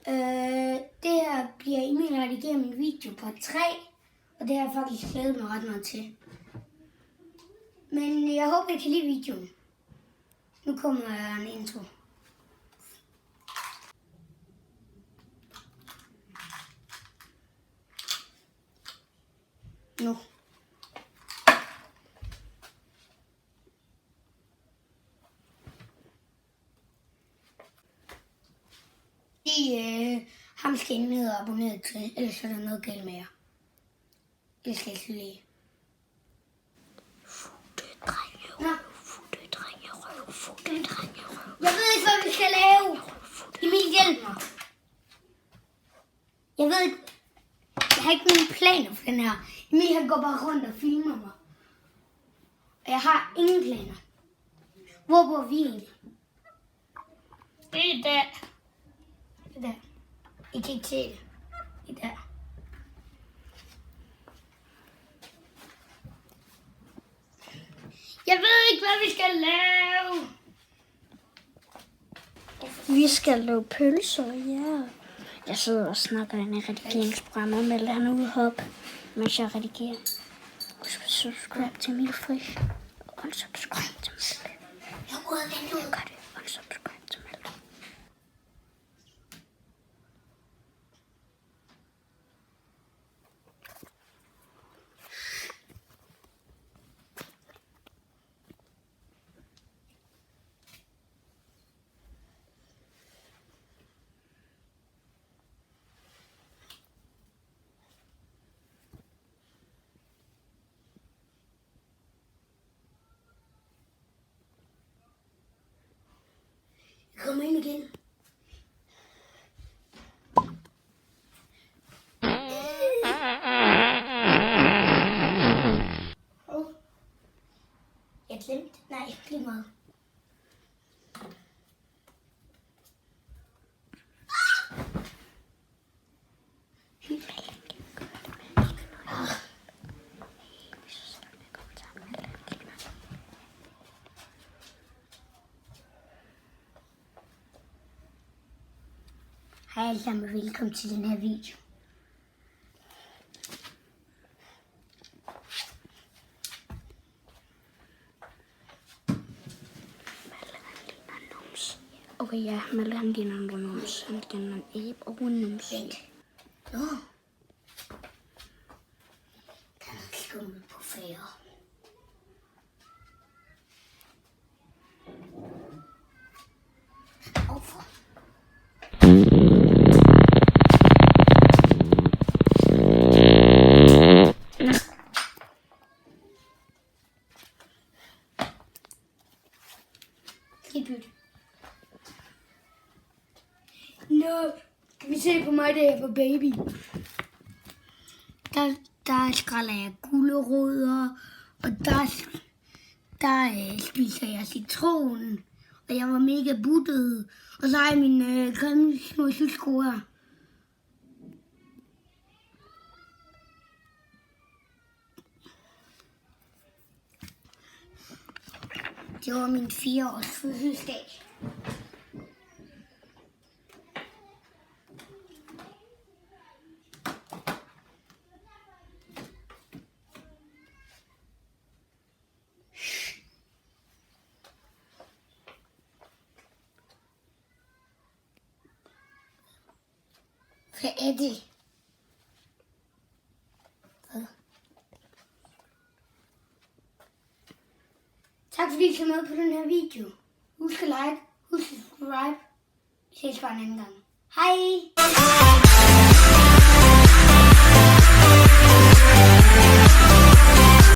Det her bliver Emil redigerer min video på 3, og det har jeg faktisk glædet mig ret meget til. Men jeg håber, I kan lide videoen. Nu kommer der en intro. Nu. Ham skal I ned og abonnere til, ellers er der noget galt med jer. Det skal jeg lige. Jeg ved ikke, hvad vi skal lave. Emil, hjælp mig. Jeg ved ikke. Jeg har ikke nogen planer for den her. Emil, han går bare rundt og filmer mig. Og jeg har ingen planer. Hvor bor vi egentlig? Det er der. Det er der. I kan ikke se det. Det er der. Jeg ved ikke, hvad vi skal lave. Vi skal lave pølser, ja. Jeg sidder og snakker i redigeringsprogrammet med han udhop, mens jeg redigerer. Subscribe til Emil Frisch. Unsubscribe til Mille. Jeg prøver at vente ud. Gør det. Unsubscribe til Mille. Jeg kommer ind igen. Jeg glemte. Nej, lige meget. Hej alle sammen, og velkommen til den her video. Okay, ja, Malle han giver en nums. Han giver en æb og en nums. Vent. Nå. Der er noget skummel på færre. Hvorfor? Nå, kan vi se på mig, da jeg var baby? Der skræller jeg gulerødder, og der spiser jeg citron, og jeg var mega buttet, og så har jeg mine grimme små søsko her. Det var min 4-års fødselsdag. Hvad er det? Hvad? Tak fordi I så med på den her video. Husk at like, husk at subscribe. Vi ses bare en anden gang. Hej!